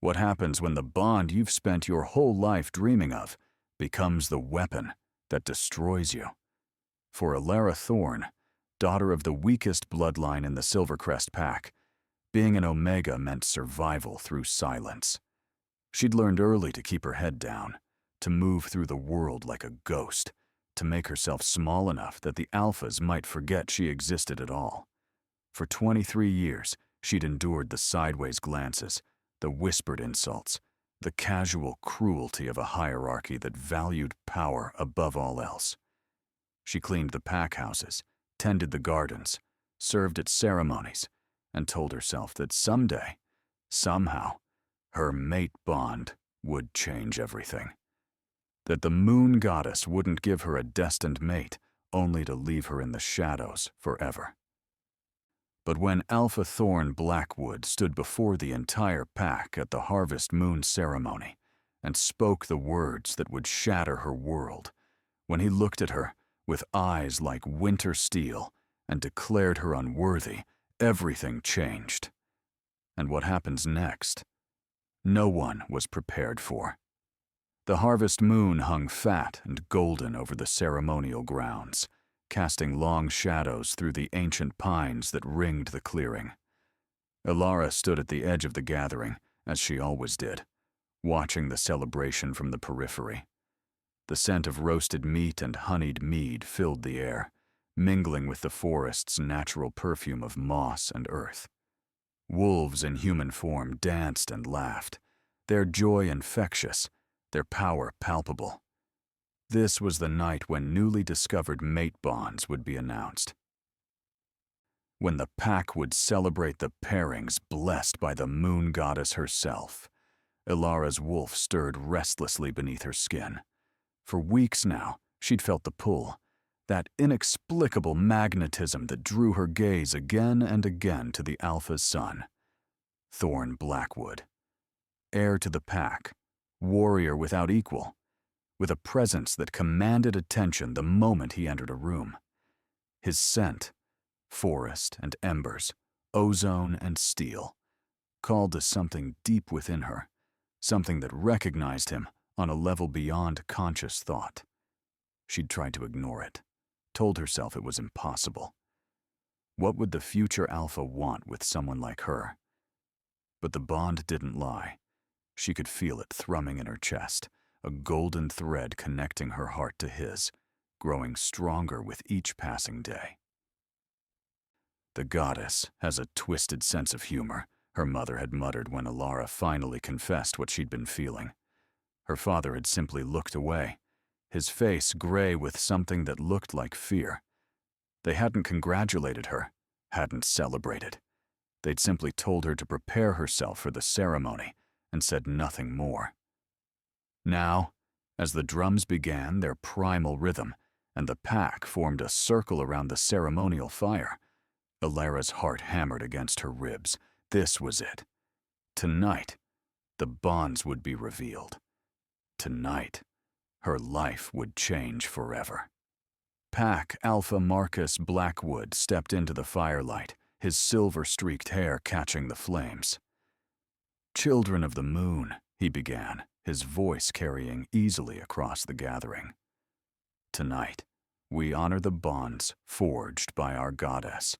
What happens when the bond you've spent your whole life dreaming of becomes the weapon that destroys you? For Alara Thorne, daughter of the weakest bloodline in the Silvercrest pack, being an Omega meant survival through silence. She'd learned early to keep her head down, to move through the world like a ghost, to make herself small enough that the Alphas might forget she existed at all. For 23 years, she'd endured the sideways glances, the whispered insults, the casual cruelty of a hierarchy that valued power above all else. She cleaned the pack houses, tended the gardens, served at ceremonies, and told herself that someday, somehow, her mate bond would change everything. That the moon goddess wouldn't give her a destined mate, only to leave her in the shadows forever. But when Alpha Thorne Blackwood stood before the entire pack at the Harvest Moon ceremony and spoke the words that would shatter her world, when he looked at her with eyes like winter steel and declared her unworthy, everything changed. And what happens next? No one was prepared for. The harvest moon hung fat and golden over the ceremonial grounds, casting long shadows through the ancient pines that ringed the clearing. Alara stood at the edge of the gathering, as she always did, watching the celebration from the periphery. The scent of roasted meat and honeyed mead filled the air, mingling with the forest's natural perfume of moss and earth. Wolves in human form danced and laughed, their joy infectious, their power palpable. This was the night when newly discovered mate bonds would be announced. When the pack would celebrate the pairings blessed by the moon goddess herself. Ilara's wolf stirred restlessly beneath her skin. For weeks now, she'd felt the pull, that inexplicable magnetism that drew her gaze again and again to the Alpha's son, Thorne Blackwood. Heir to the pack, warrior without equal, with a presence that commanded attention the moment he entered a room. His scent, forest and embers, ozone and steel, called to something deep within her, something that recognized him on a level beyond conscious thought. She'd tried to ignore it, told herself it was impossible. What would the future Alpha want with someone like her? But the bond didn't lie. She could feel it thrumming in her chest, a golden thread connecting her heart to his, growing stronger with each passing day. The goddess has a twisted sense of humor, her mother had muttered when Alara finally confessed what she'd been feeling. Her father had simply looked away, his face gray with something that looked like fear. They hadn't congratulated her, hadn't celebrated. They'd simply told her to prepare herself for the ceremony and said nothing more. Now, as the drums began their primal rhythm and the pack formed a circle around the ceremonial fire, Alara's heart hammered against her ribs. This was it. Tonight, the bonds would be revealed. Tonight, her life would change forever. Pack Alpha Marcus Blackwood stepped into the firelight, his silver-streaked hair catching the flames. "Children of the moon," he began, his voice carrying easily across the gathering. "Tonight, we honor the bonds forged by our goddess.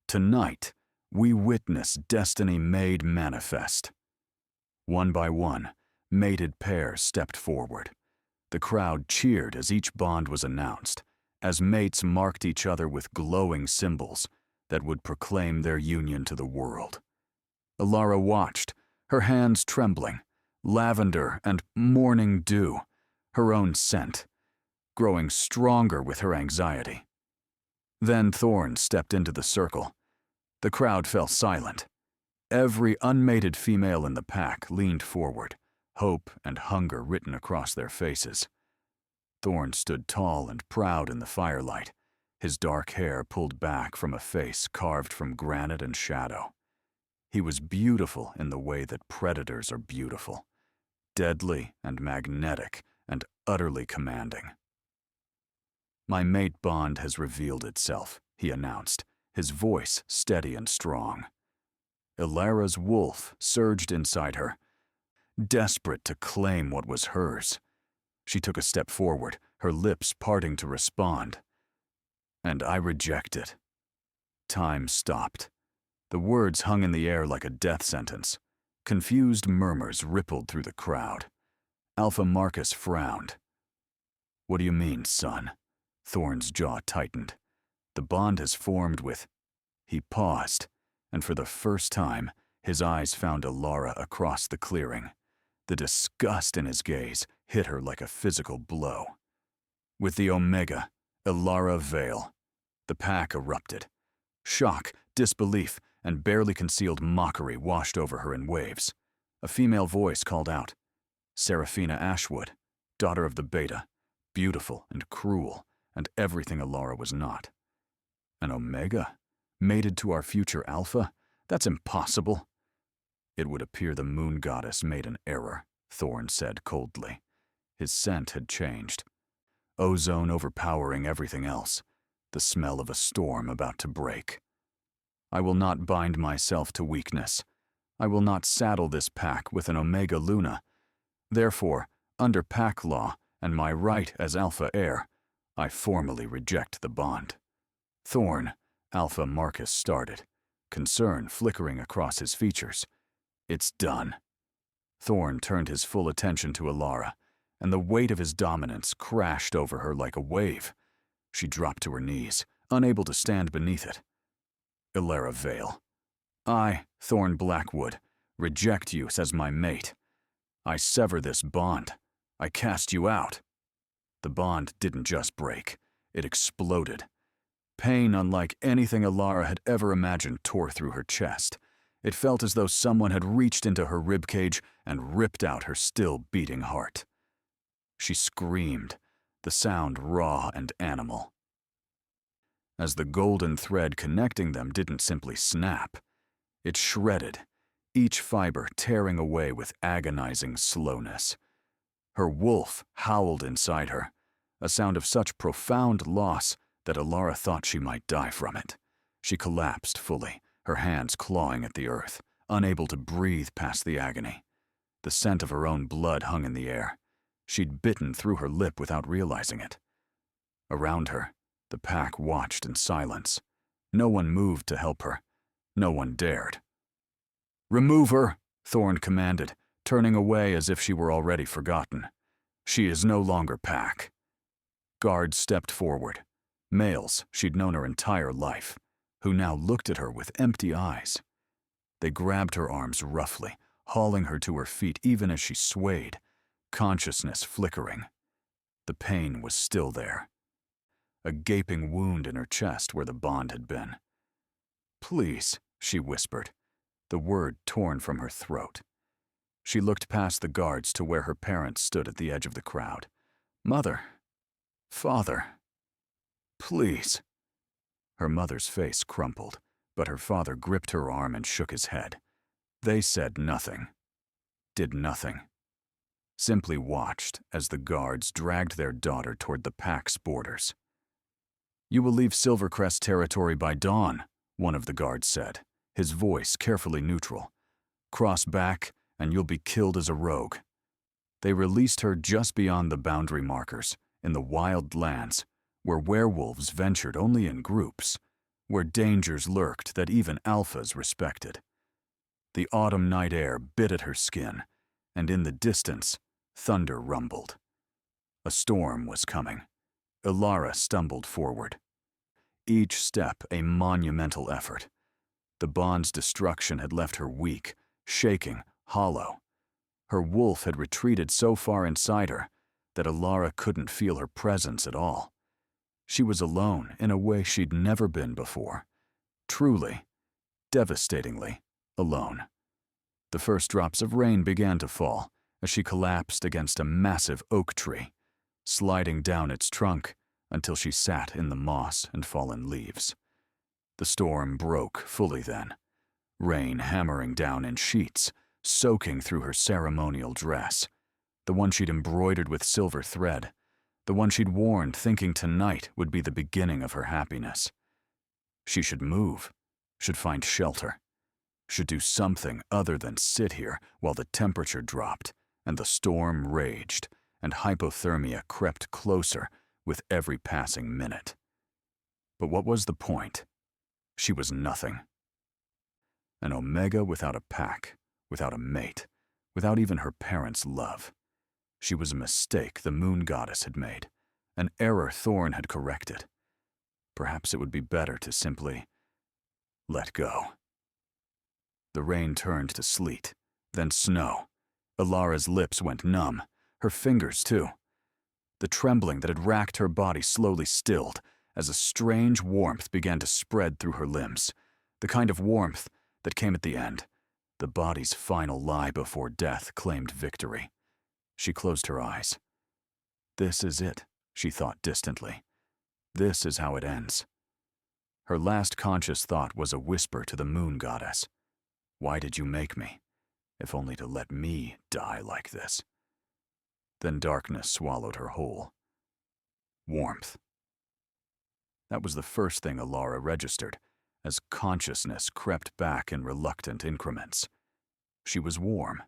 Tonight, we witness destiny made manifest." One by one, mated pairs stepped forward. The crowd cheered as each bond was announced, as mates marked each other with glowing symbols that would proclaim their union to the world. Alara watched, her hands trembling, lavender and morning dew, her own scent, growing stronger with her anxiety. Then Thorne stepped into the circle. The crowd fell silent. Every unmated female in the pack leaned forward, hope and hunger written across their faces. Thorne stood tall and proud in the firelight, his dark hair pulled back from a face carved from granite and shadow. He was beautiful in the way that predators are beautiful, deadly and magnetic and utterly commanding. "My mate bond has revealed itself," he announced, his voice steady and strong. Ilara's wolf surged inside her, desperate to claim what was hers. She took a step forward, her lips parting to respond. And I reject it. Time stopped. The words hung in the air like a death sentence. Confused murmurs rippled through the crowd. Alpha Marcus frowned. What do you mean, son? Thorn's jaw tightened. The bond has formed with... He paused, and for the first time, his eyes found Ilara across the clearing. The disgust in his gaze hit her like a physical blow. With the Omega, Ilara Vale. The pack erupted. Shock, disbelief, and barely concealed mockery washed over her in waves. A female voice called out, Seraphina Ashwood, daughter of the Beta, beautiful and cruel, and everything Ilara was not. An Omega? Mated to our future Alpha? That's impossible. It would appear the moon goddess made an error, Thorn said coldly. His scent had changed. Ozone overpowering everything else. The smell of a storm about to break. I will not bind myself to weakness. I will not saddle this pack with an Omega Luna. Therefore, under pack law and my right as Alpha heir, I formally reject the bond. Thorn, Alpha Marcus started, concern flickering across his features. It's done. Thorn turned his full attention to Ilara, and the weight of his dominance crashed over her like a wave. She dropped to her knees, unable to stand beneath it. Ilara Vale. I, Thorn Blackwood, reject you as my mate. I sever this bond. I cast you out. The bond didn't just break. It exploded. Pain unlike anything Ilara had ever imagined tore through her chest. It felt as though someone had reached into her ribcage and ripped out her still beating heart. She screamed, the sound raw and animal. As the golden thread connecting them didn't simply snap, it shredded, each fiber tearing away with agonizing slowness. Her wolf howled inside her, a sound of such profound loss that Ilara thought she might die from it. She collapsed fully, her hands clawing at the earth, unable to breathe past the agony. The scent of her own blood hung in the air. She'd bitten through her lip without realizing it. Around her, the pack watched in silence. No one moved to help her. No one dared. "Remove her," Thorn commanded, turning away as if she were already forgotten. "She is no longer pack." Guards stepped forward, males she'd known her entire life, who now looked at her with empty eyes. They grabbed her arms roughly, hauling her to her feet even as she swayed, consciousness flickering. The pain was still there. A gaping wound in her chest where the bond had been. "Please," she whispered, the word torn from her throat. She looked past the guards to where her parents stood at the edge of the crowd. "Mother. Father. Please." Her mother's face crumpled, but her father gripped her arm and shook his head. They said nothing, did nothing, simply watched as the guards dragged their daughter toward the pack's borders. "You will leave Silvercrest territory by dawn," one of the guards said, his voice carefully neutral. "Cross back, and you'll be killed as a rogue." They released her just beyond the boundary markers, in the wild lands, where werewolves ventured only in groups, where dangers lurked that even alphas respected. The autumn night air bit at her skin, and in the distance, thunder rumbled. A storm was coming. Ilara stumbled forward. Each step a monumental effort. The bond's destruction had left her weak, shaking, hollow. Her wolf had retreated so far inside her that Ilara couldn't feel her presence at all. She was alone in a way she'd never been before. Truly, devastatingly alone. The first drops of rain began to fall as she collapsed against a massive oak tree, sliding down its trunk until she sat in the moss and fallen leaves. The storm broke fully then, rain hammering down in sheets, soaking through her ceremonial dress, the one she'd embroidered with silver thread, the one she'd worn thinking tonight would be the beginning of her happiness. She should move, should find shelter. should do something other than sit here while the temperature dropped and the storm raged and hypothermia crept closer with every passing minute. But what was the point? She was nothing. An Omega without a pack, without a mate, without even her parents' love. She was a mistake the moon goddess had made, an error Thorn had corrected. Perhaps it would be better to simply let go. The rain turned to sleet, then snow. Alara's lips went numb, her fingers too. The trembling that had racked her body slowly stilled as a strange warmth began to spread through her limbs, the kind of warmth that came at the end. The body's final lie before death claimed victory. She closed her eyes. This is it, she thought distantly. This is how it ends. Her last conscious thought was a whisper to the moon goddess. Why did you make me, if only to let me die like this? Then darkness swallowed her whole. Warmth. That was the first thing Alara registered, as consciousness crept back in reluctant increments. She was warm.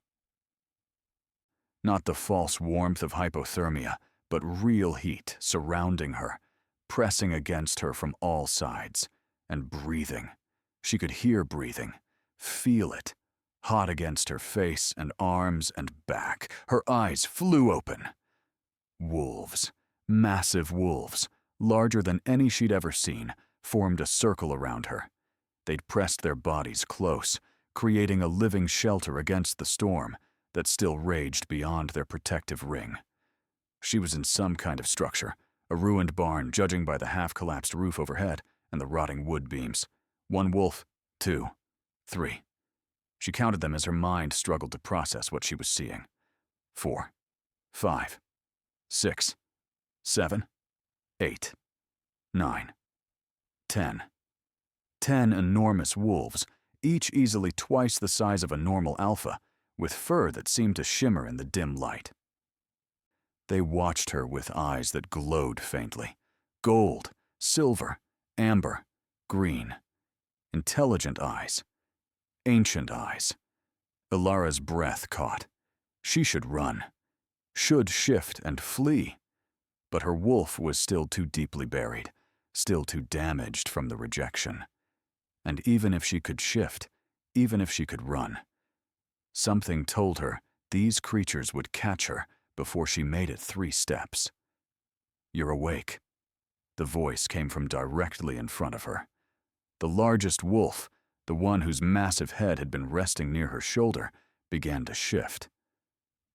Not the false warmth of hypothermia, but real heat surrounding her, pressing against her from all sides, and breathing. She could hear breathing, feel it, hot against her face and arms and back. Her eyes flew open. Wolves, massive wolves, larger than any she'd ever seen, formed a circle around her. They'd pressed their bodies close, creating a living shelter against the storm that still raged beyond their protective ring. She was in some kind of structure, a ruined barn judging by the half-collapsed roof overhead and the rotting wood beams. 1 wolf, 2, 3. She counted them as her mind struggled to process what she was seeing. 4, 5, 6, 7, 8, 9, 10. 10 enormous wolves, each easily twice the size of a normal alpha, with fur that seemed to shimmer in the dim light. They watched her with eyes that glowed faintly. Gold, silver, amber, green. Intelligent eyes. Ancient eyes. Alara's breath caught. She should run. Should shift and flee. But her wolf was still too deeply buried, still too damaged from the rejection. And even if she could shift, even if she could run, something told her these creatures would catch her before she made it 3 steps. You're awake. The voice came from directly in front of her. The largest wolf, the one whose massive head had been resting near her shoulder, began to shift.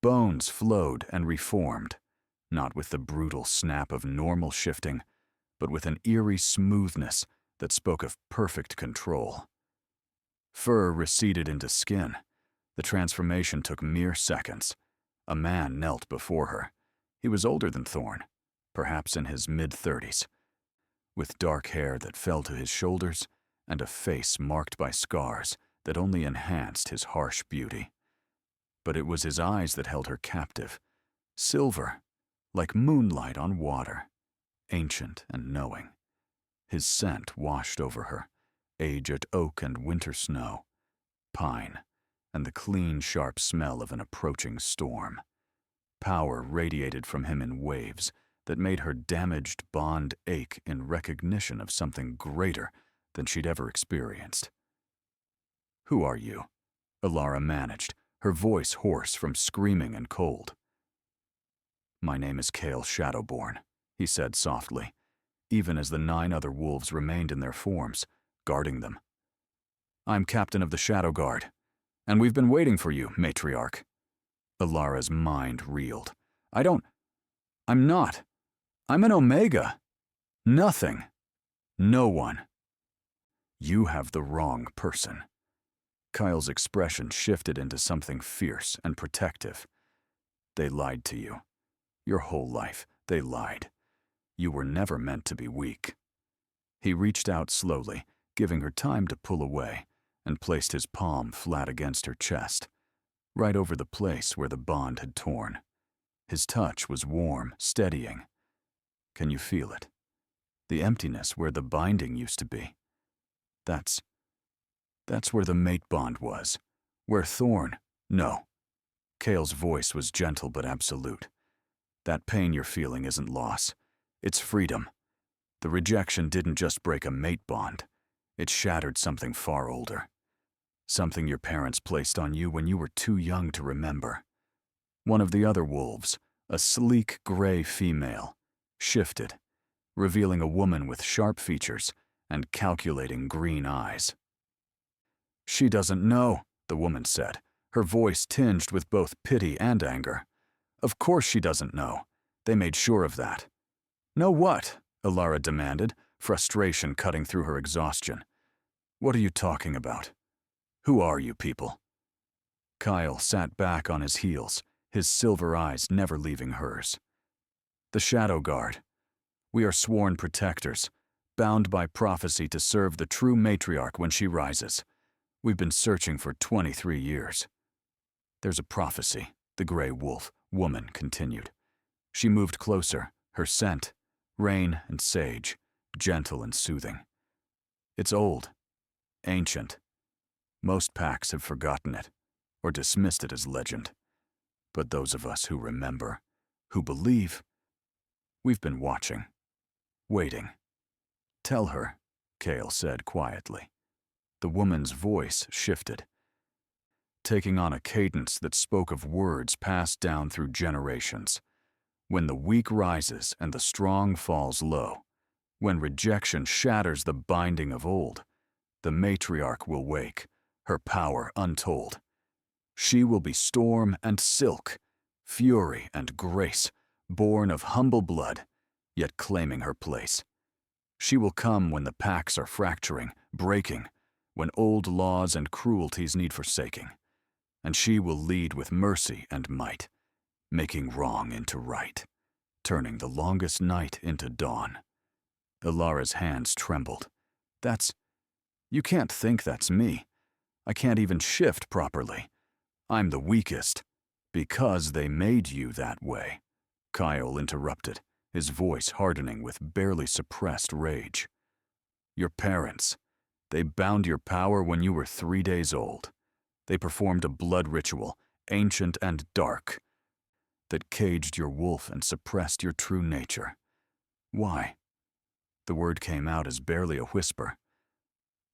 Bones flowed and reformed, not with the brutal snap of normal shifting, but with an eerie smoothness that spoke of perfect control. Fur receded into skin. The transformation took mere seconds. A man knelt before her. He was older than Thorn, perhaps in his mid-30s, with dark hair that fell to his shoulders and a face marked by scars that only enhanced his harsh beauty. But it was his eyes that held her captive, silver, like moonlight on water, ancient and knowing. His scent washed over her, aged oak and winter snow, pine, and the clean, sharp smell of an approaching storm. Power radiated from him in waves that made her damaged bond ache in recognition of something greater than she'd ever experienced. "Who are you?" Alara managed, her voice hoarse from screaming and cold. "My name is Kale Shadowborn," he said softly, even as the 9 other wolves remained in their forms, guarding them. "I'm captain of the Shadow Guard, and we've been waiting for you, matriarch." Alara's mind reeled. I'm not. I'm an Omega. Nothing. No one. You have the wrong person. Kyle's expression shifted into something fierce and protective. They lied to you. Your whole life, they lied. You were never meant to be weak. He reached out slowly, giving her time to pull away, and placed his palm flat against her chest, right over the place where the bond had torn. His touch was warm, steadying. Can you feel it? The emptiness where the binding used to be. That's That's where the mate bond was. Where Thorn... No. Kale's voice was gentle but absolute. That pain you're feeling isn't loss. It's freedom. The rejection didn't just break a mate bond. It shattered something far older. Something your parents placed on you when you were too young to remember. One of the other wolves, a sleek gray female, shifted, revealing a woman with sharp features and calculating green eyes. "She doesn't know," the woman said, her voice tinged with both pity and anger. "Of course she doesn't know. They made sure of that." "Know what?" Alara demanded, frustration cutting through her exhaustion. "What are you talking about? Who are you people?" Kyle sat back on his heels, his silver eyes never leaving hers. "The Shadow Guard. We are sworn protectors, bound by prophecy to serve the true matriarch when she rises. We've been searching for 23 years. "There's a prophecy," the gray wolf woman continued. She moved closer, her scent, rain and sage, gentle and soothing. "It's old, ancient. Most packs have forgotten it, or dismissed it as legend. But those of us who remember, who believe, we've been watching, waiting." "Tell her," Kale said quietly. The woman's voice shifted, taking on a cadence that spoke of words passed down through generations. "When the weak rises and the strong falls low, when rejection shatters the binding of old, the matriarch will wake, her power untold. She will be storm and silk, fury and grace, born of humble blood, yet claiming her place. She will come when the packs are fracturing, breaking, when old laws and cruelties need forsaking. And she will lead with mercy and might, making wrong into right, turning the longest night into dawn." Alara's hands trembled. You can't think that's me. I can't even shift properly. I'm the weakest. Because they made you that way." Kyle interrupted, his voice hardening with barely suppressed rage. "Your parents, they bound your power when you were 3 days old. They performed a blood ritual, ancient and dark, that caged your wolf and suppressed your true nature. Why?" The word came out as barely a whisper.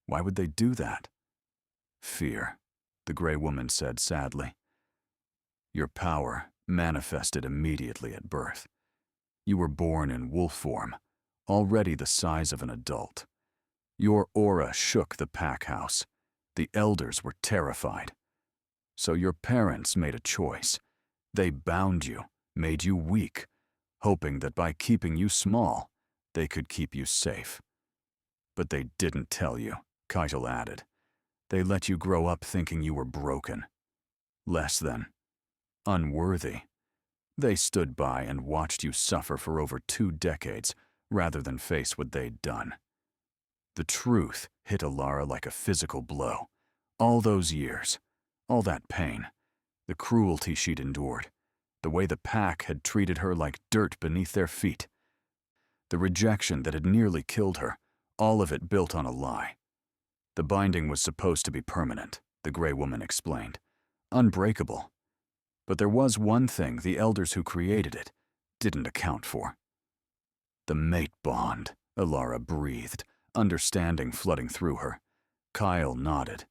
"Why would they do that?" "Fear," the gray woman said sadly. "Your power manifested immediately at birth. You were born in wolf form, already the size of an adult. Your aura shook the pack house. The elders were terrified. So your parents made a choice. They bound you, made you weak, hoping that by keeping you small, they could keep you safe. But they didn't tell you," Keitel added. "They let you grow up thinking you were broken. Less than. Unworthy. They stood by and watched you suffer for over 2 decades rather than face what they'd done." The truth hit Alara like a physical blow. All those years, all that pain, the cruelty she'd endured, the way the pack had treated her like dirt beneath their feet, the rejection that had nearly killed her, all of it built on a lie. "The binding was supposed to be permanent," the gray woman explained. "Unbreakable. But there was one thing the elders who created it didn't account for." "The mate bond," Alara breathed, understanding flooding through her. Kyle nodded.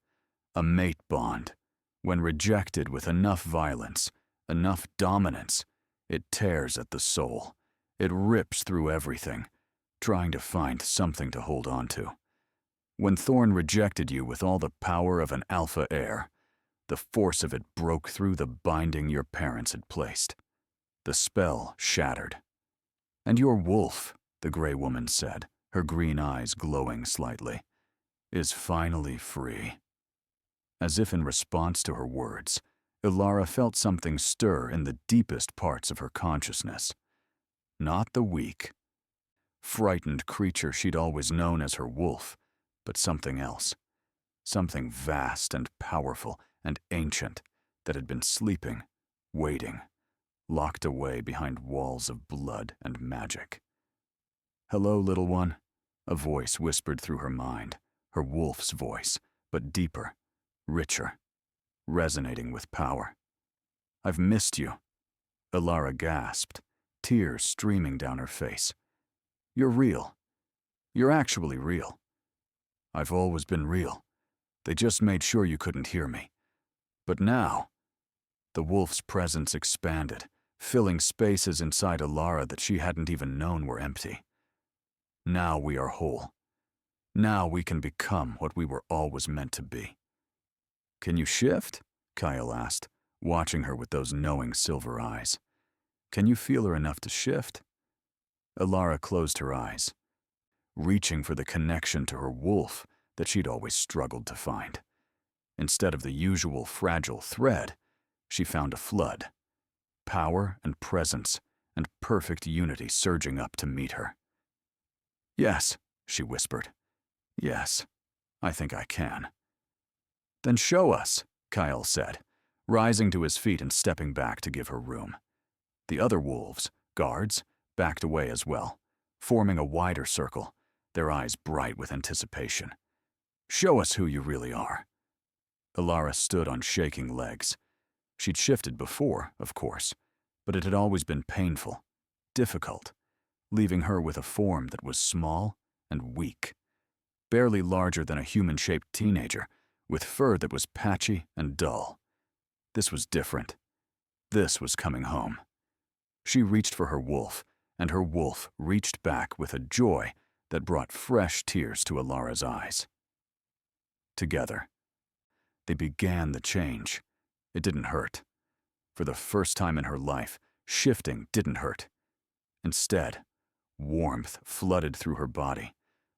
"A mate bond. When rejected with enough violence, enough dominance, it tears at the soul. It rips through everything, trying to find something to hold on to. When Thorn rejected you with all the power of an alpha heir, the force of it broke through the binding your parents had placed. The spell shattered. And your wolf," the gray woman said, her green eyes glowing slightly, "is finally free." As if in response to her words, Ilara felt something stir in the deepest parts of her consciousness. Not the weak, frightened creature she'd always known as her wolf, but something else. Something vast and powerful and ancient that had been sleeping, waiting, locked away behind walls of blood and magic. "Hello, little one," a voice whispered through her mind, her wolf's voice, but deeper, richer, resonating with power. "I've missed you," Alara gasped, tears streaming down her face. "You're real. You're actually real. I've always been real. They just made sure you couldn't hear me. But now," the wolf's presence expanded, filling spaces inside Alara that she hadn't even known were empty. "Now we are whole. Now we can become what we were always meant to be." "Can you shift?" Kyle asked, watching her with those knowing silver eyes. "Can you feel her enough to shift?" Alara closed her eyes, reaching for the connection to her wolf that she'd always struggled to find. Instead of the usual fragile thread, she found a flood. Power and presence and perfect unity surging up to meet her. "Yes," she whispered. "Yes, I think I can." "Then show us," Kyle said, rising to his feet and stepping back to give her room. The other wolves, guards, backed away as well, forming a wider circle, their eyes bright with anticipation. "Show us who you really are." Alara stood on shaking legs. She'd shifted before, of course, but it had always been painful, difficult, leaving her with a form that was small and weak, barely larger than a human-shaped teenager, with fur that was patchy and dull. This was different. This was coming home. She reached for her wolf, and her wolf reached back with a joy that brought fresh tears to Alara's eyes. Together, they began the change. It didn't hurt. For the first time in her life, shifting didn't hurt. Instead, warmth flooded through her body,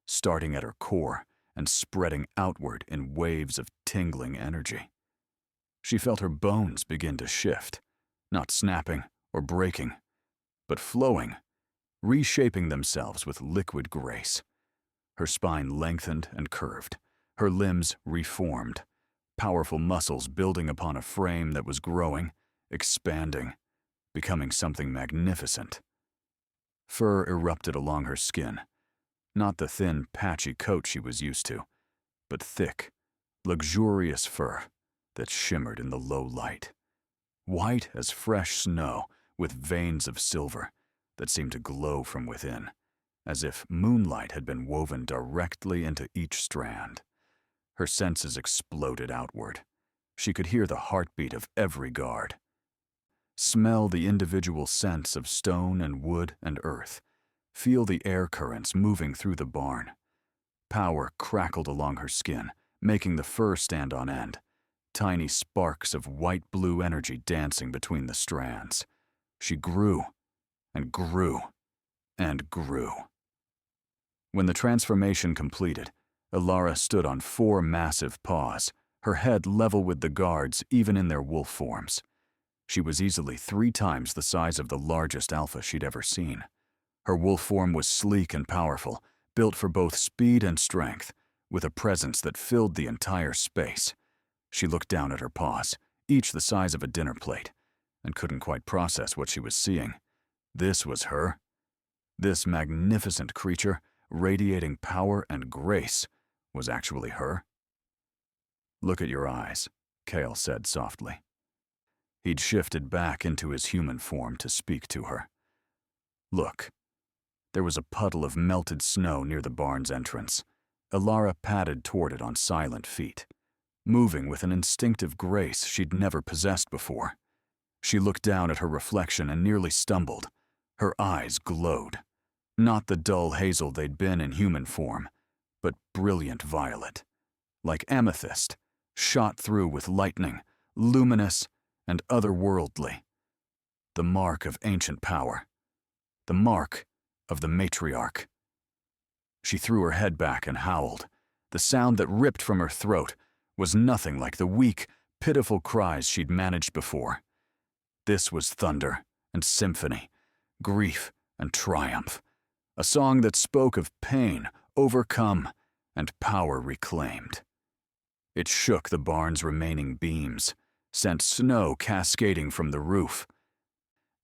starting at her core and spreading outward in waves of tingling energy. She felt her bones begin to shift, not snapping or breaking, but flowing, reshaping themselves with liquid grace. Her spine lengthened and curved, her limbs reformed, powerful muscles building upon a frame that was growing, expanding, becoming something magnificent. Fur erupted along her skin, not the thin, patchy coat she was used to, but thick, luxurious fur that shimmered in the low light. White as fresh snow with veins of silver that seemed to glow from within, as if moonlight had been woven directly into each strand. Her senses exploded outward. She could hear the heartbeat of every guard, smell the individual scents of stone and wood and earth, feel the air currents moving through the barn. Power crackled along her skin, making the fur stand on end, tiny sparks of white-blue energy dancing between the strands. She grew and grew and grew. When the transformation completed, Alara stood on 4 massive paws, her head level with the guards even in their wolf forms. She was easily 3 times the size of the largest alpha she'd ever seen. Her wolf form was sleek and powerful, built for both speed and strength, with a presence that filled the entire space. She looked down at her paws, each the size of a dinner plate, and couldn't quite process what she was seeing. This was her. This magnificent creature, radiating power and grace, was actually her. "Look at your eyes," Kale said softly. He'd shifted back into his human form to speak to her. "Look." There was a puddle of melted snow near the barn's entrance. Alara padded toward it on silent feet, moving with an instinctive grace she'd never possessed before. She looked down at her reflection and nearly stumbled. Her eyes glowed. Not the dull hazel they'd been in human form, but brilliant violet, like amethyst, shot through with lightning, luminous and otherworldly. The mark of ancient power. The mark of the matriarch. She threw her head back and howled. The sound that ripped from her throat was nothing like the weak, pitiful cries she'd managed before. This was thunder and symphony, grief and triumph. A song that spoke of pain overcome and power reclaimed. It shook the barn's remaining beams, sent snow cascading from the roof,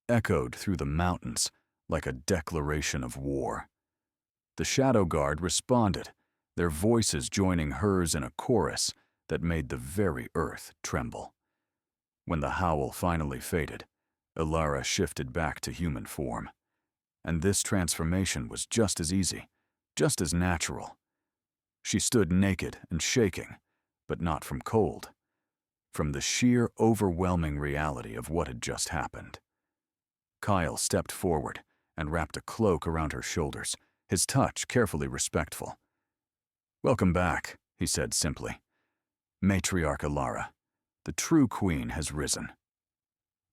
echoed through the mountains like a declaration of war. The Shadow Guard responded, their voices joining hers in a chorus that made the very earth tremble. When the howl finally faded, Ilara shifted back to human form. And this transformation was just as easy, just as natural. She stood naked and shaking, but not from cold, from the sheer, overwhelming reality of what had just happened. Kyle stepped forward and wrapped a cloak around her shoulders, his touch carefully respectful. "Welcome back," he said simply. "Matriarch Ilara, the true queen has risen."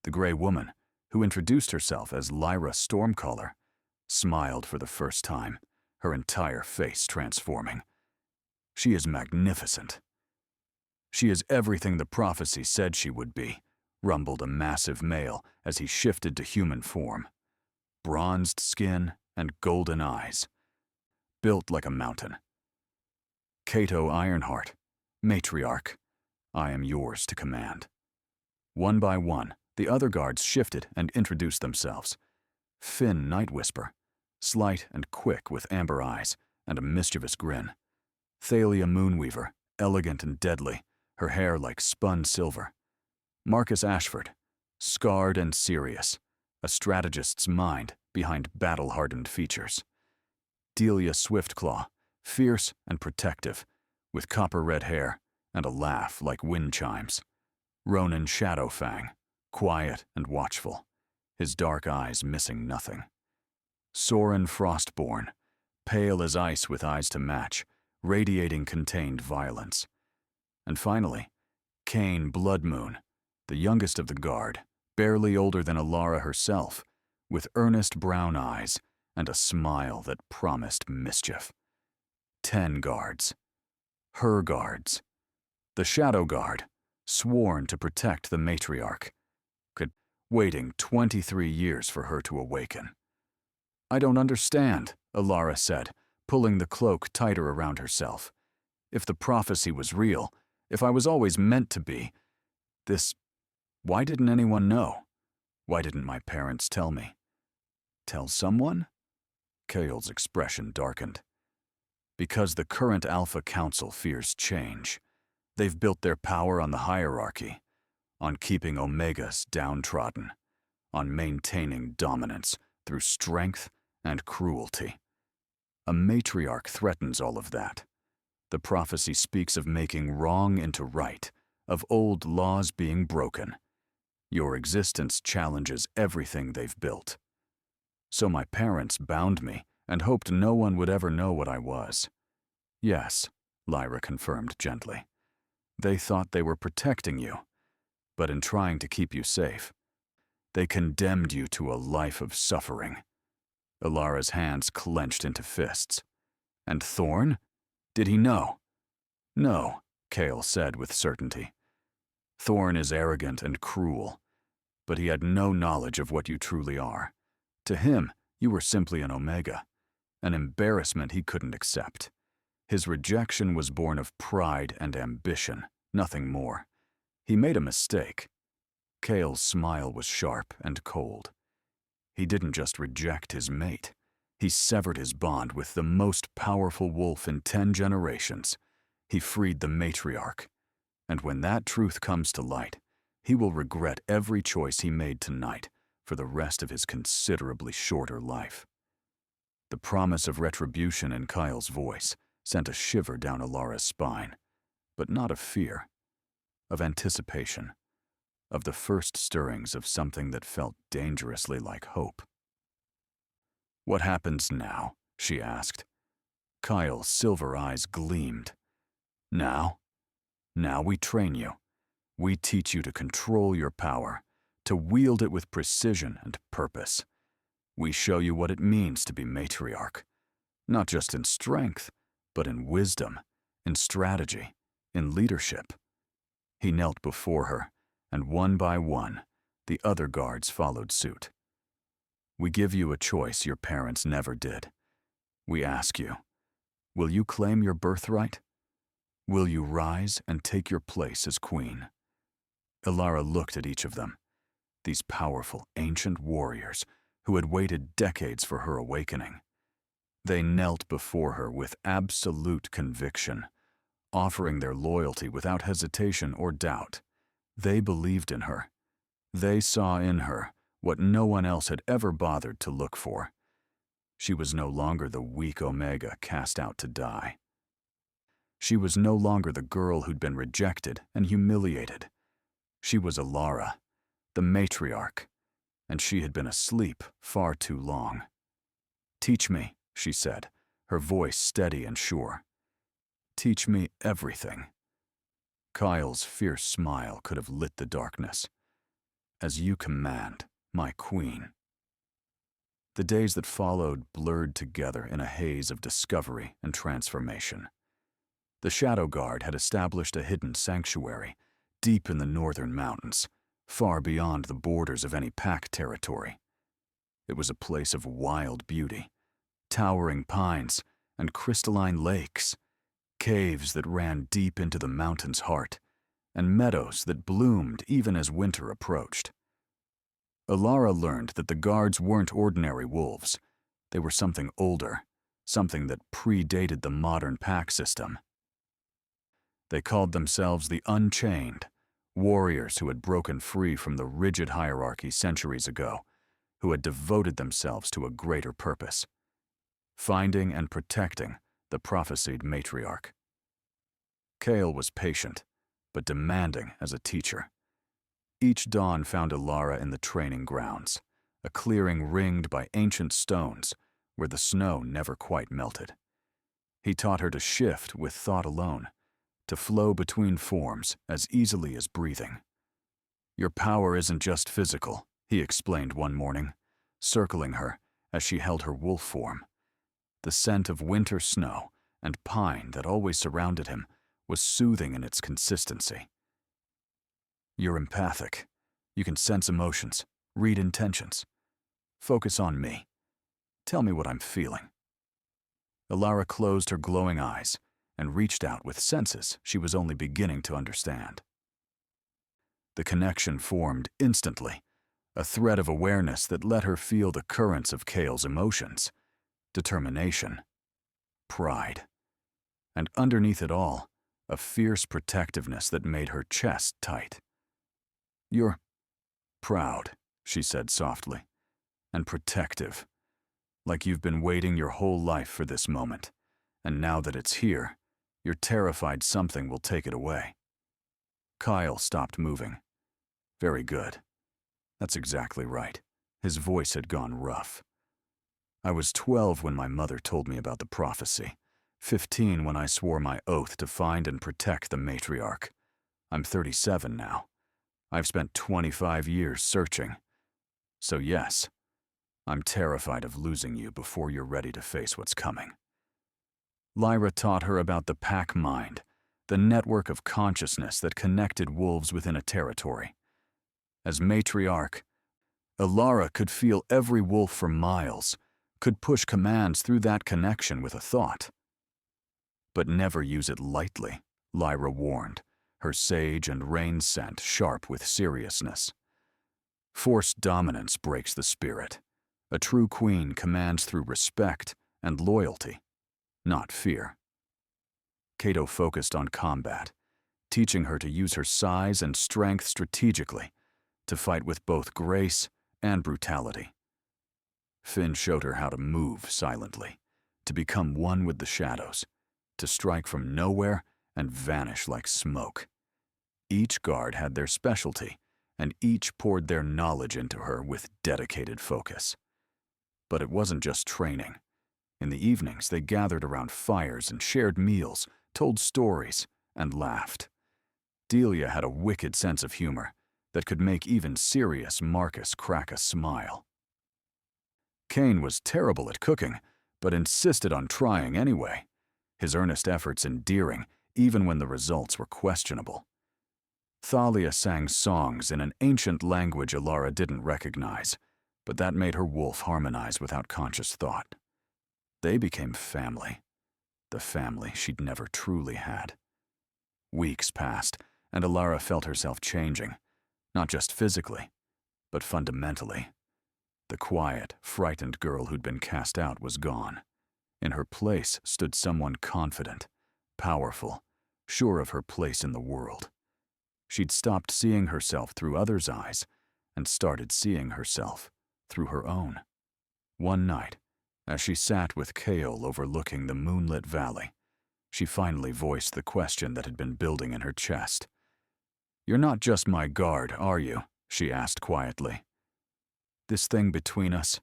The gray woman, who introduced herself as Lyra Stormcaller, smiled for the first time, her entire face transforming. "She is magnificent." "She is everything the prophecy said she would be," rumbled a massive male as he shifted to human form. Bronzed skin and golden eyes, built like a mountain. "Cato Ironheart, Matriarch, I am yours to command." One by one, the other guards shifted and introduced themselves. Finn Nightwhisper, slight and quick with amber eyes and a mischievous grin. Thalia Moonweaver, elegant and deadly, her hair like spun silver. Marcus Ashford, scarred and serious, a strategist's mind behind battle-hardened features. Delia Swiftclaw, fierce and protective, with copper-red hair and a laugh like wind chimes. Ronan Shadowfang, quiet and watchful, his dark eyes missing nothing. Soren Frostborn, pale as ice with eyes to match, radiating contained violence. And finally, Cain Bloodmoon, the youngest of the guard, barely older than Ilara herself, with earnest brown eyes and a smile that promised mischief. 10 guards. Her guards. The Shadow Guard, sworn to protect the matriarch, waiting 23 years for her to awaken. "I don't understand," Ilara said, pulling the cloak tighter around herself. "If the prophecy was real, if I was always meant to be, why didn't anyone know? Why didn't my parents tell me?" "Tell someone?" Kael's expression darkened. "Because the current Alpha Council fears change. They've built their power on the hierarchy, on keeping Omegas downtrodden, on maintaining dominance through strength and cruelty. A matriarch threatens all of that. The prophecy speaks of making wrong into right, of old laws being broken. Your existence challenges everything they've built. So my parents bound me and hoped no one would ever know what I was." "Yes," Lyra confirmed gently. "They thought they were protecting you, but in trying to keep you safe, they condemned you to a life of suffering." Ilara's hands clenched into fists. "And Thorn? Did he know?" "No," Kael said with certainty. "Thorn is arrogant and cruel, but he had no knowledge of what you truly are. To him, you were simply an Omega, an embarrassment he couldn't accept. His rejection was born of pride and ambition, nothing more. He made a mistake." Kael's smile was sharp and cold. "He didn't just reject his mate. He severed his bond with the most powerful wolf in 10 generations. He freed the matriarch. And when that truth comes to light, he will regret every choice he made tonight for the rest of his considerably shorter life." The promise of retribution in Kyle's voice sent a shiver down Ilara's spine, but not of fear, of anticipation, of the first stirrings of something that felt dangerously like hope. "What happens now?" she asked. Kyle's silver eyes gleamed. "Now? Now we train you. We teach you to control your power, to wield it with precision and purpose. We show you what it means to be matriarch, not just in strength, but in wisdom, in strategy, in leadership." He knelt before her, and one by one, the other guards followed suit. "We give you a choice your parents never did. We ask you, will you claim your birthright? Will you rise and take your place as queen?" Ilara looked at each of them, these powerful, ancient warriors who had waited decades for her awakening. They knelt before her with absolute conviction, offering their loyalty without hesitation or doubt. They believed in her. They saw in her what no one else had ever bothered to look for. She was no longer the weak Omega cast out to die. She was no longer the girl who'd been rejected and humiliated. She was Alara, the matriarch, and she had been asleep far too long. "Teach me," she said, her voice steady and sure. "Teach me everything." Kyle's fierce smile could have lit the darkness. "As you command, my queen." The days that followed blurred together in a haze of discovery and transformation. The Shadow Guard had established a hidden sanctuary deep in the northern mountains, far beyond the borders of any pack territory. It was a place of wild beauty, towering pines and crystalline lakes, caves that ran deep into the mountain's heart, and meadows that bloomed even as winter approached. Alara learned that the guards weren't ordinary wolves. They were something older, something that predated the modern pack system. They called themselves the Unchained, warriors who had broken free from the rigid hierarchy centuries ago, who had devoted themselves to a greater purpose: finding and protecting the prophesied matriarch. Kale was patient, but demanding as a teacher. Each dawn found Alara in the training grounds, a clearing ringed by ancient stones where the snow never quite melted. He taught her to shift with thought alone, to flow between forms as easily as breathing. "Your power isn't just physical," he explained one morning, circling her as she held her wolf form. The scent of winter snow and pine that always surrounded him was soothing in its consistency. "You're empathic. You can sense emotions, read intentions. Focus on me. Tell me what I'm feeling." Alara closed her glowing eyes and reached out with senses she was only beginning to understand. The connection formed instantly, a thread of awareness that let her feel the currents of Kale's emotions: determination, pride, and underneath it all, a fierce protectiveness that made her chest tight. "You're proud," she said softly, "and protective, like you've been waiting your whole life for this moment, and now that it's here, you're terrified something will take it away." Kyle stopped moving. "Very good. That's exactly right." His voice had gone rough. "I was 12 when my mother told me about the prophecy, 15 when I swore my oath to find and protect the matriarch. I'm 37 now. I've spent 25 years searching. So yes, I'm terrified of losing you before you're ready to face what's coming." Lyra taught her about the pack mind, the network of consciousness that connected wolves within a territory. As matriarch, Alara could feel every wolf for miles, could push commands through that connection with a thought. "But never use it lightly," Lyra warned, her sage and rain scent sharp with seriousness. "Forced dominance breaks the spirit. A true queen commands through respect and loyalty, not fear." Cato focused on combat, teaching her to use her size and strength strategically, to fight with both grace and brutality. Finn showed her how to move silently, to become one with the shadows, to strike from nowhere and vanish like smoke. Each guard had their specialty, and each poured their knowledge into her with dedicated focus. But it wasn't just training. In the evenings, they gathered around fires and shared meals, told stories, and laughed. Delia had a wicked sense of humor that could make even serious Marcus crack a smile. Kane was terrible at cooking, but insisted on trying anyway, his earnest efforts endearing even when the results were questionable. Thalia sang songs in an ancient language Alara didn't recognize, but that made her wolf harmonize without conscious thought. They became family, the family she'd never truly had. Weeks passed, and Alara felt herself changing, not just physically, but fundamentally. The quiet, frightened girl who'd been cast out was gone. In her place stood someone confident, powerful, sure of her place in the world. She'd stopped seeing herself through others' eyes and started seeing herself through her own. One night, as she sat with Kale overlooking the moonlit valley, she finally voiced the question that had been building in her chest. "You're not just my guard, are you?" she asked quietly. "This thing between us,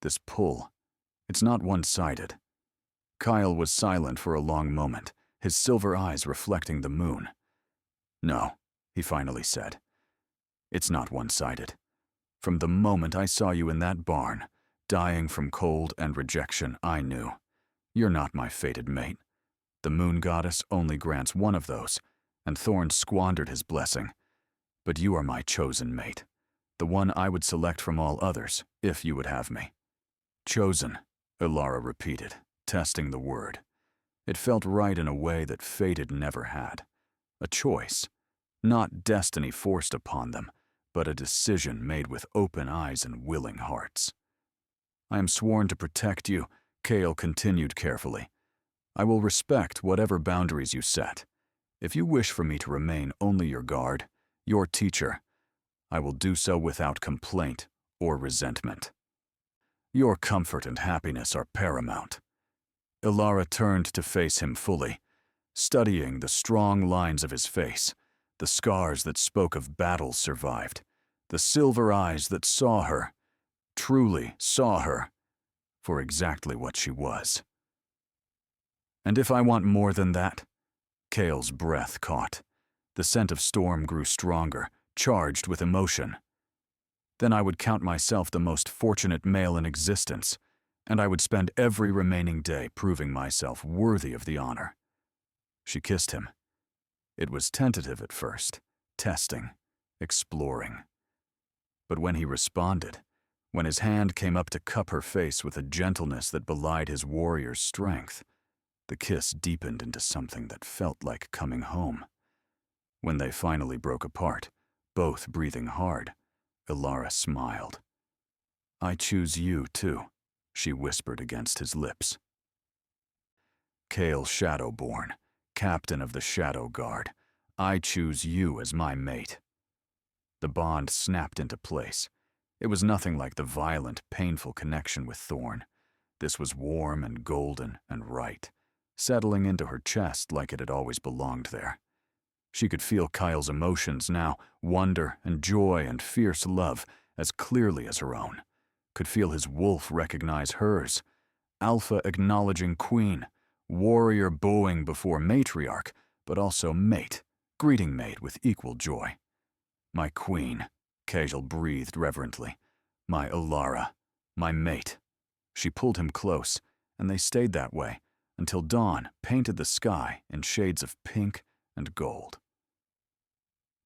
this pull, it's not one-sided." Kyle was silent for a long moment, his silver eyes reflecting the moon. "No," he finally said. "It's not one-sided. From the moment I saw you in that barn, dying from cold and rejection, I knew. You're not my fated mate. The moon goddess only grants one of those, and Thorn squandered his blessing. But you are my chosen mate, the one I would select from all others, if you would have me." "Chosen," Ilara repeated, testing the word. It felt right in a way that fated never had. A choice, not destiny forced upon them, but a decision made with open eyes and willing hearts. "I am sworn to protect you," Kale continued carefully. "I will respect whatever boundaries you set. If you wish for me to remain only your guard, your teacher, I will do so without complaint or resentment. Your comfort and happiness are paramount." Ilara turned to face him fully, studying the strong lines of his face, the scars that spoke of battles survived, the silver eyes that saw her, truly saw her, for exactly what she was. "And if I want more than that?" Kale's breath caught. The scent of storm grew stronger, charged with emotion. "Then I would count myself the most fortunate male in existence, and I would spend every remaining day proving myself worthy of the honor." She kissed him. It was tentative at first, testing, exploring. But when he responded, when his hand came up to cup her face with a gentleness that belied his warrior's strength, the kiss deepened into something that felt like coming home. When they finally broke apart, both breathing hard, Ilara smiled. "I choose you, too," she whispered against his lips. "Kale Shadowborn, captain of the Shadow Guard, I choose you as my mate." The bond snapped into place. It was nothing like the violent, painful connection with Thorn. This was warm and golden and right, settling into her chest like it had always belonged there. She could feel Kyle's emotions now, wonder and joy and fierce love, as clearly as her own. Could feel his wolf recognize hers. Alpha acknowledging queen, warrior bowing before matriarch, but also mate, greeting mate with equal joy. "My queen," Kajal breathed reverently. "My Ilara, my mate." She pulled him close, and they stayed that way until dawn painted the sky in shades of pink and gold.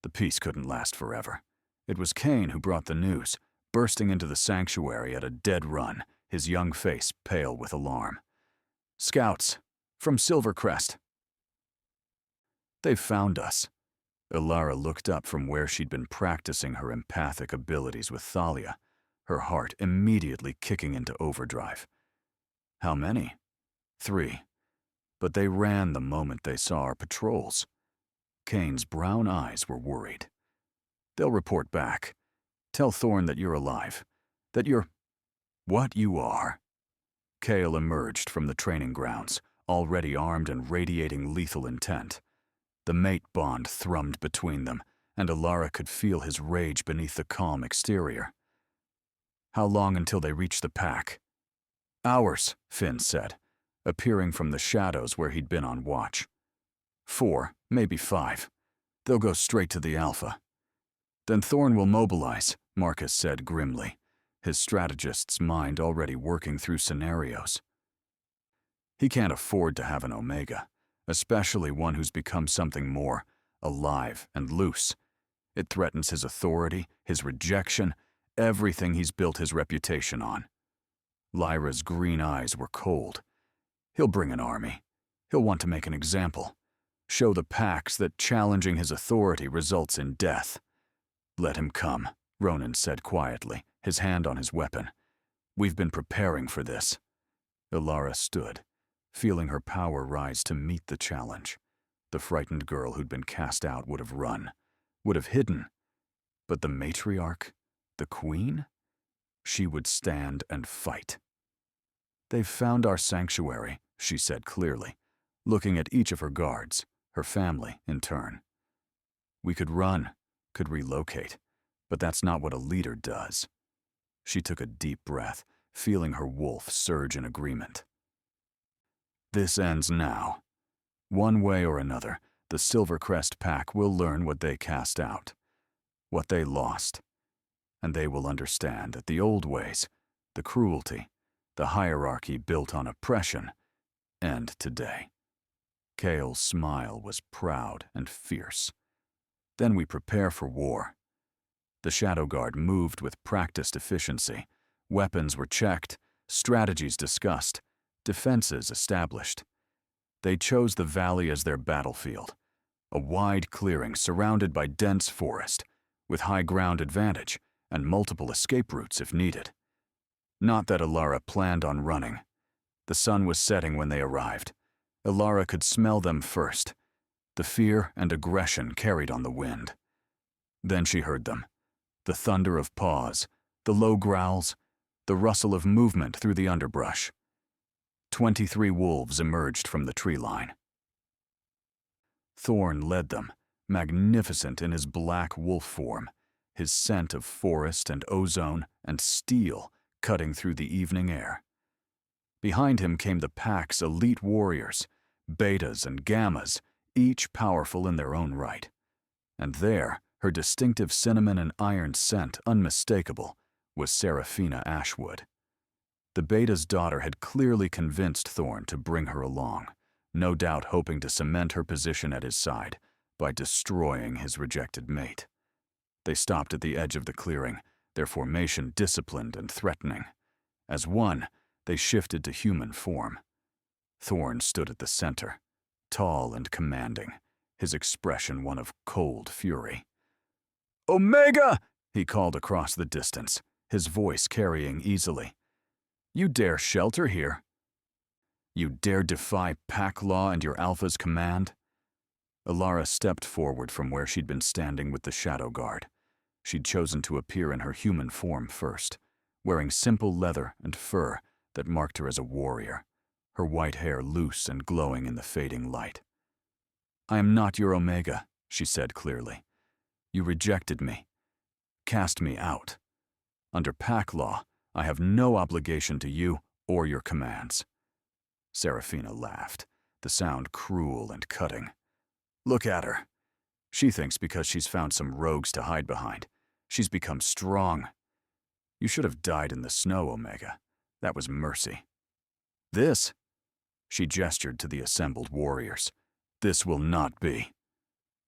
The peace couldn't last forever. It was Cain who brought the news, bursting into the sanctuary at a dead run, his young face pale with alarm. "Scouts, from Silvercrest." "They've found us." Ilara looked up from where she'd been practicing her empathic abilities with Thalia, her heart immediately kicking into overdrive. "How many?" "3. But they ran the moment they saw our patrols." Kane's brown eyes were worried. "They'll report back. Tell Thorn that you're alive. That you're what you are." Kale emerged from the training grounds, already armed and radiating lethal intent. The mate bond thrummed between them, and Ilara could feel his rage beneath the calm exterior. "How long until they reach the pack?" "Hours," Finn said, appearing from the shadows where he'd been on watch. 4, maybe 5. They'll go straight to the Alpha." "Then Thorn will mobilize," Marcus said grimly, his strategist's mind already working through scenarios. "He can't afford to have an Omega, especially one who's become something more, alive and loose. It threatens his authority, his rejection, everything he's built his reputation on." Lyra's green eyes were cold. "He'll bring an army. He'll want to make an example. Show the packs that challenging his authority results in death." "Let him come," Ronan said quietly, his hand on his weapon. "We've been preparing for this." Ilara stood, feeling her power rise to meet the challenge. The frightened girl who'd been cast out would have run, would have hidden. But the matriarch, the queen? She would stand and fight. "They've found our sanctuary," she said clearly, looking at each of her guards, her family in turn. "We could run, could relocate, but that's not what a leader does." She took a deep breath, feeling her wolf surge in agreement. "This ends now. One way or another, the Silvercrest pack will learn what they cast out, what they lost, and they will understand that the old ways, the cruelty, the hierarchy built on oppression, end today." Kale's smile was proud and fierce. "Then we prepare for war." The Shadow Guard moved with practiced efficiency. Weapons were checked, strategies discussed, defenses established. They chose the valley as their battlefield, a wide clearing surrounded by dense forest, with high ground advantage and multiple escape routes if needed. Not that Ilara planned on running. The sun was setting when they arrived. Ilara could smell them first. The fear and aggression carried on the wind. Then she heard them. The thunder of paws, the low growls, the rustle of movement through the underbrush. 23 wolves emerged from the tree line. Thorn led them, magnificent in his black wolf form, his scent of forest and ozone and steel cutting through the evening air. Behind him came the pack's elite warriors, betas and gammas, each powerful in their own right. And there, her distinctive cinnamon and iron scent unmistakable, was Seraphina Ashwood. The beta's daughter had clearly convinced Thorn to bring her along, no doubt hoping to cement her position at his side by destroying his rejected mate. They stopped at the edge of the clearing, their formation disciplined and threatening. As one, they shifted to human form. Thorn stood at the center, tall and commanding, his expression one of cold fury. "Omega!" he called across the distance, his voice carrying easily. "You dare shelter here? You dare defy pack law and your alpha's command?" Ilara stepped forward from where she'd been standing with the Shadow Guard. She'd chosen to appear in her human form first, wearing simple leather and fur that marked her as a warrior, her white hair loose and glowing in the fading light. "I am not your Omega," she said clearly. "You rejected me, cast me out. Under pack law, I have no obligation to you or your commands." Seraphina laughed, the sound cruel and cutting. "Look at her. She thinks because she's found some rogues to hide behind, she's become strong. You should have died in the snow, Omega. That was mercy. This," she gestured to the assembled warriors, "this will not be."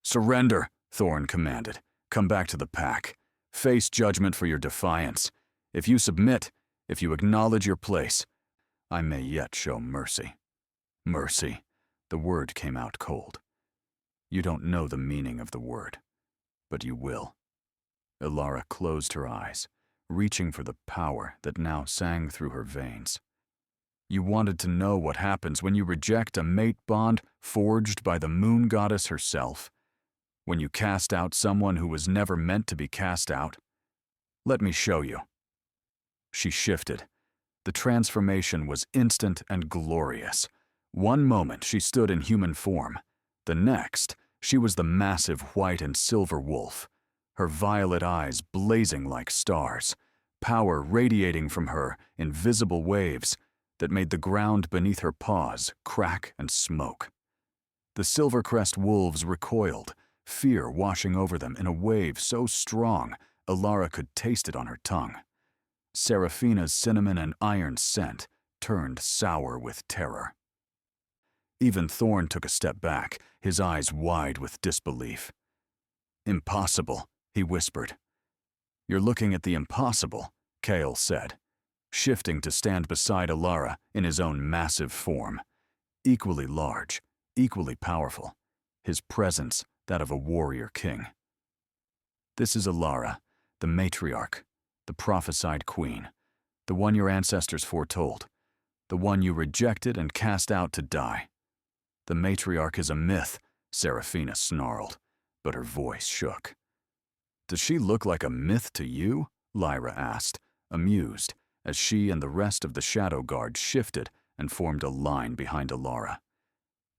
"Surrender," Thorn commanded. "Come back to the pack. Face judgment for your defiance. If you submit, if you acknowledge your place, I may yet show mercy." Mercy. The word came out cold. You don't know the meaning of the word, but you will. Ilara closed her eyes, reaching for the power that now sang through her veins. You wanted to know what happens when you reject a mate bond forged by the moon goddess herself, when you cast out someone who was never meant to be cast out? Let me show you. She shifted. The transformation was instant and glorious. One moment she stood in human form. The next, she was the massive white and silver wolf, her violet eyes blazing like stars, power radiating from her in visible waves that made the ground beneath her paws crack and smoke. The Silvercrest wolves recoiled, fear washing over them in a wave so strong Ilara could taste it on her tongue. Seraphina's cinnamon and iron scent turned sour with terror. Even Thorn took a step back, his eyes wide with disbelief. "Impossible," he whispered. "You're looking at the impossible," Kale said, shifting to stand beside Ilara in his own massive form, equally large, equally powerful, his presence that of a warrior king. "This is Ilara, the matriarch, the prophesied queen, the one your ancestors foretold. The one you rejected and cast out to die. The matriarch is a myth, Seraphina snarled, but her voice shook. Does she look like a myth to you? Lyra asked, amused, as she and the rest of the Shadow Guard shifted and formed a line behind Alara.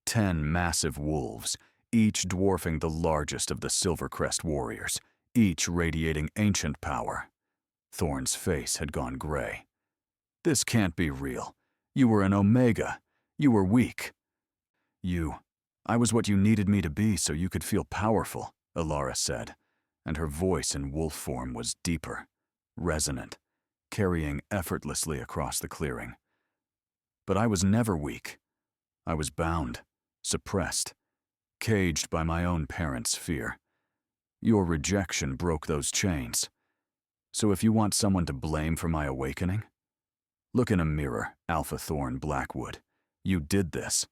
10 massive wolves, each dwarfing the largest of the Silvercrest warriors, each radiating ancient power. Thorn's face had gone gray. This can't be real. You were an Omega. You were weak. I was what you needed me to be so you could feel powerful, Alara said, and her voice in wolf form was deeper, resonant, carrying effortlessly across the clearing. But I was never weak. I was bound, suppressed, caged by my own parents' fear. Your rejection broke those chains. So if you want someone to blame for my awakening, look in a mirror, Alpha Thorn Blackwood. You did this.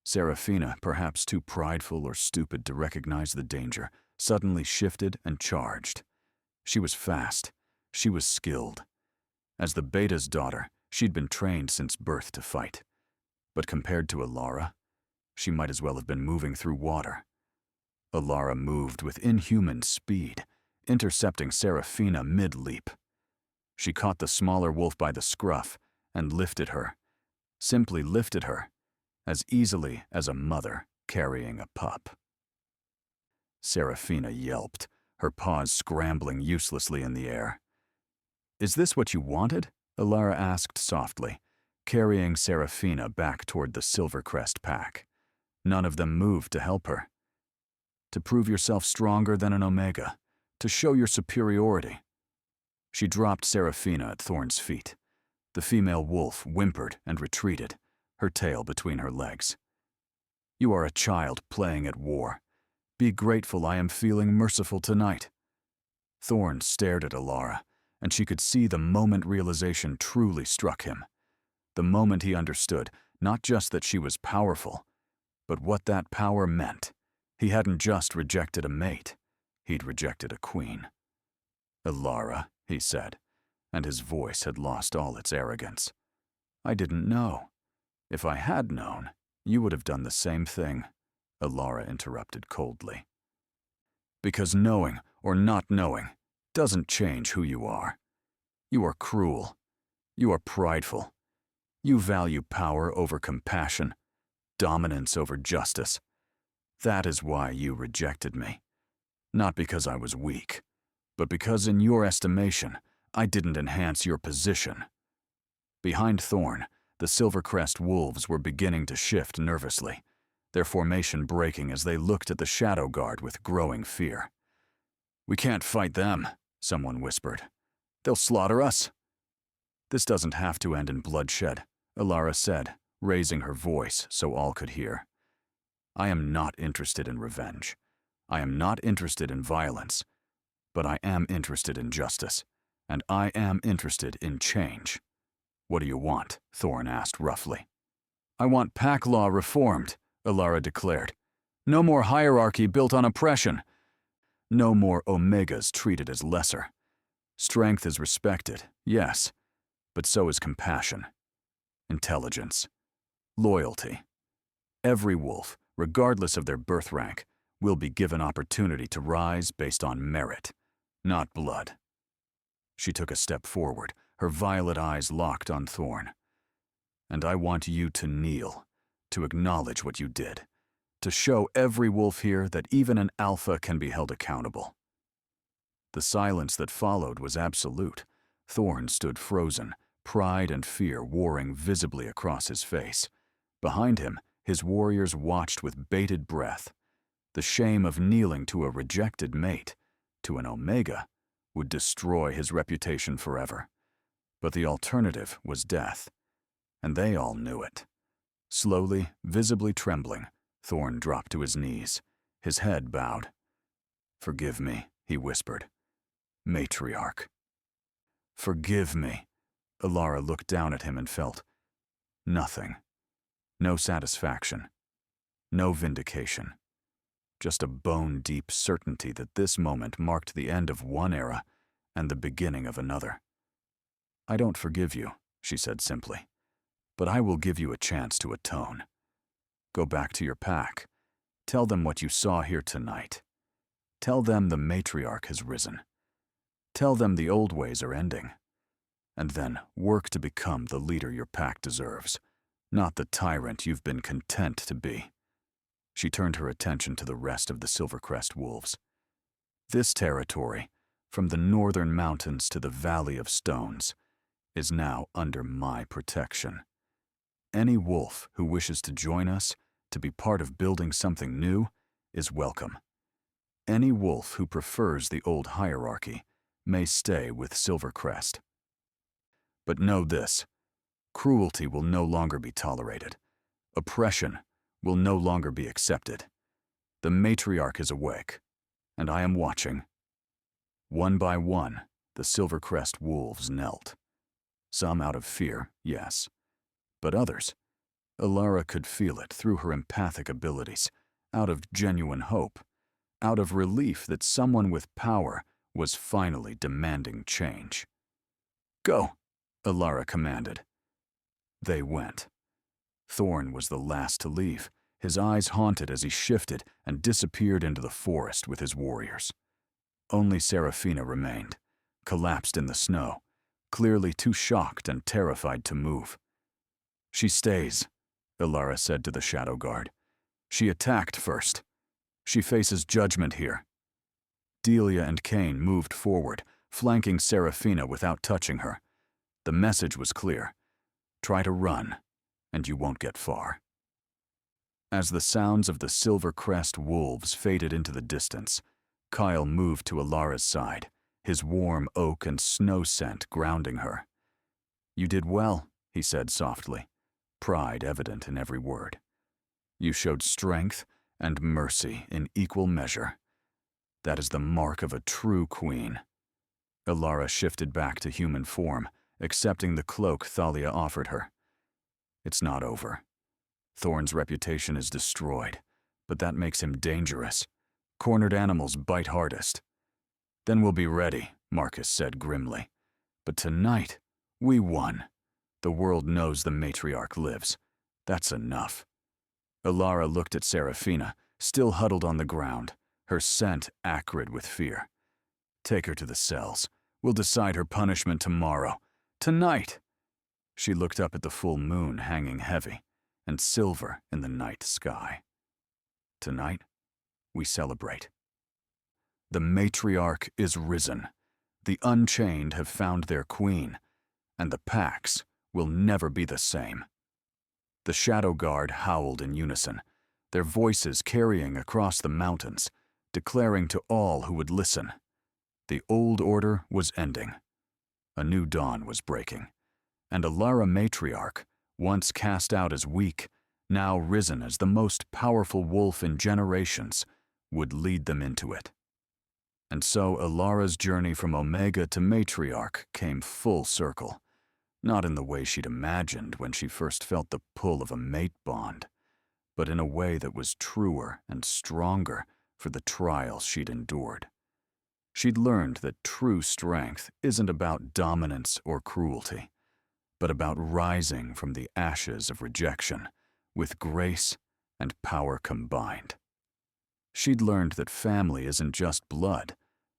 Seraphina, perhaps too prideful or stupid to recognize the danger, suddenly shifted and charged. She was fast. She was skilled. As the Beta's daughter, she'd been trained since birth to fight. But compared to Alara, she might as well have been moving through water. Alara moved with inhuman speed, intercepting Seraphina mid-leap. She caught the smaller wolf by the scruff and lifted her, simply lifted her, as easily as a mother carrying a pup. Seraphina yelped, her paws scrambling uselessly in the air. Is this what you wanted? Alara asked softly, carrying Seraphina back toward the Silvercrest pack. None of them moved to help her. To prove yourself stronger than an Omega, to show your superiority. She dropped Seraphina at Thorn's feet. The female wolf whimpered and retreated, her tail between her legs. You are a child playing at war. Be grateful I am feeling merciful tonight. Thorn stared at Alara, and she could see the moment realization truly struck him. The moment he understood not just that she was powerful, but what that power meant. He hadn't just rejected a mate, he'd rejected a queen. Alara, he said, and his voice had lost all its arrogance. I didn't know. If I had known, you would have done the same thing, Alara interrupted coldly. Because knowing or not knowing doesn't change who you are. You are cruel. You are prideful. You value power over compassion, dominance over justice. That is why you rejected me. Not because I was weak, but because in your estimation, I didn't enhance your position. Behind Thorn, the Silvercrest wolves were beginning to shift nervously, their formation breaking as they looked at the Shadow Guard with growing fear. We can't fight them, someone whispered. They'll slaughter us. This doesn't have to end in bloodshed, Alara said, raising her voice so all could hear. I am not interested in revenge. I am not interested in violence. But I am interested in justice, and I am interested in change. What do you want? Thorn asked roughly. I want pack law reformed, Alara declared. No more hierarchy built on oppression. No more Omegas treated as lesser. Strength is respected, yes, but so is compassion, intelligence, loyalty. Every wolf, regardless of their birth rank, will be given opportunity to rise based on merit, not blood. She took a step forward, her violet eyes locked on Thorn. And I want you to kneel, to acknowledge what you did, to show every wolf here that even an alpha can be held accountable. The silence that followed was absolute. Thorn stood frozen, pride and fear warring visibly across his face. Behind him, his warriors watched with bated breath. The shame of kneeling to a rejected mate, to an Omega, would destroy his reputation forever. But the alternative was death, and they all knew it. Slowly, visibly trembling, Thorn dropped to his knees, his head bowed. Forgive me, he whispered. Matriarch. Forgive me. Alara looked down at him and felt nothing. No satisfaction. No vindication. Just a bone-deep certainty that this moment marked the end of one era and the beginning of another. I don't forgive you, she said simply. but I will give you a chance to atone. Go back to your pack. Tell them what you saw here tonight. Tell them the matriarch has risen. Tell them the old ways are ending. And then work to become the leader your pack deserves, not the tyrant you've been content to be. She turned her attention to the rest of the Silvercrest wolves. This territory, from the northern mountains to the Valley of Stones, is now under my protection. Any wolf who wishes to join us, to be part of building something new, is welcome. Any wolf who prefers the old hierarchy may stay with Silvercrest. But know this: cruelty will no longer be tolerated. Oppression will no longer be accepted. The matriarch is awake, and I am watching. One by one, the Silvercrest wolves knelt. Some out of fear, yes, but others, Alara could feel it through her empathic abilities, out of genuine hope, out of relief that someone with power was finally demanding change. "Go," Alara commanded. They went. Thorn was the last to leave, his eyes haunted as he shifted and disappeared into the forest with his warriors. Only Seraphina remained, collapsed in the snow, clearly too shocked and terrified to move. "She stays," Alara said to the Shadow Guard. "She attacked first. She faces judgment here." Delia and Cain moved forward, flanking Seraphina without touching her. The message was clear: try to run, and you won't get far. As the sounds of the Silvercrest wolves faded into the distance, Kyle moved to Alara's side, his warm oak and snow scent grounding her. "You did well," he said softly, pride evident in every word. "You showed strength and mercy in equal measure. That is the mark of a true queen." Alara shifted back to human form, accepting the cloak Thalia offered her. "It's not over. Thorn's reputation is destroyed, but that makes him dangerous. Cornered animals bite hardest." "Then we'll be ready," Marcus said grimly. "But tonight, we won. The world knows the matriarch lives. That's enough." Alara looked at Seraphina, still huddled on the ground, her scent acrid with fear. "Take her to the cells. We'll decide her punishment tomorrow. Tonight!" She looked up at the full moon hanging heavy and silver in the night sky. "Tonight, we celebrate. The matriarch is risen. The Unchained have found their queen, and the packs will never be the same." The Shadow Guard howled in unison, their voices carrying across the mountains, declaring to all who would listen: the old order was ending. A new dawn was breaking, and Alara Matriarch, once cast out as weak, now risen as the most powerful wolf in generations, would lead them into it. And so Alara's journey from Omega to Matriarch came full circle, not in the way she'd imagined when she first felt the pull of a mate bond, but in a way that was truer and stronger for the trials she'd endured. She'd learned that true strength isn't about dominance or cruelty, but about rising from the ashes of rejection with grace and power combined. She'd learned that family isn't just blood,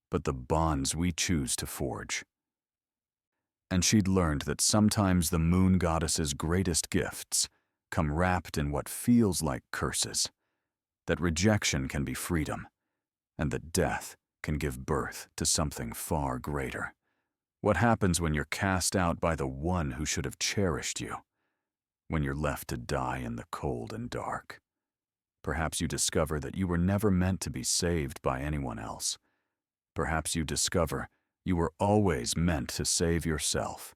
but the bonds we choose to forge. And she'd learned that sometimes the moon goddess's greatest gifts come wrapped in what feels like curses, that rejection can be freedom, and that death can give birth to something far greater. What happens when you're cast out by the one who should have cherished you? When you're left to die in the cold and dark? Perhaps you discover that you were never meant to be saved by anyone else. Perhaps you discover you were always meant to save yourself.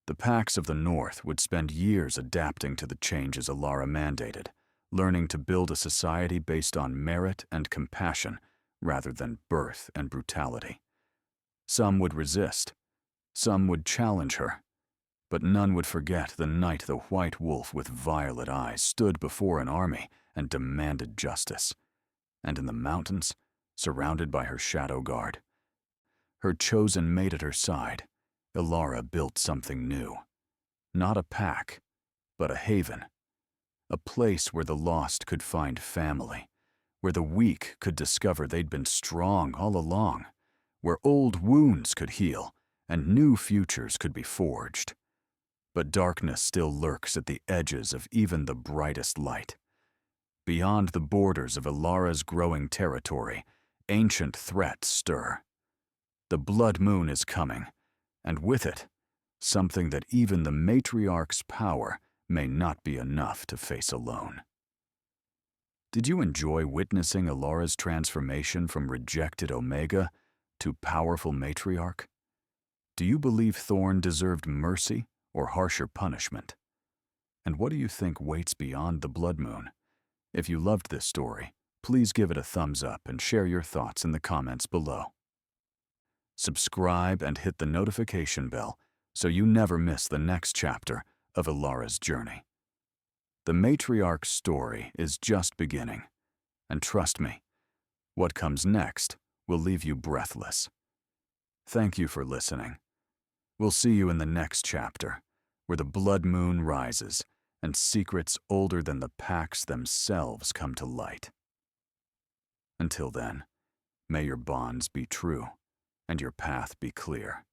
The packs of the North would spend years adapting to the changes Alara mandated, learning to build a society based on merit and compassion rather than birth and brutality. Some would resist, some would challenge her, but none would forget the night the white wolf with violet eyes stood before an army and demanded justice. And in the mountains, surrounded by her Shadow Guard, her chosen mate at her side, Alara built something new. Not a pack, but a haven. A place where the lost could find family, where the weak could discover they'd been strong all along, where old wounds could heal and new futures could be forged. But darkness still lurks at the edges of even the brightest light. Beyond the borders of Ilara's growing territory, ancient threats stir. The blood moon is coming, and with it, something that even the matriarch's power may not be enough to face alone. Did you enjoy witnessing Ilara's transformation from rejected Omega to powerful matriarch? Do you believe Thorn deserved mercy or harsher punishment? And what do you think waits beyond the blood moon? If you loved this story, please give it a thumbs up and share your thoughts in the comments below. Subscribe and hit the notification bell so you never miss the next chapter of Ilara's journey. The matriarch's story is just beginning, and trust me, what comes next will leave you breathless. Thank you for listening. We'll see you in the next chapter, where the blood moon rises and secrets older than the packs themselves come to light. Until then, may your bonds be true and your path be clear.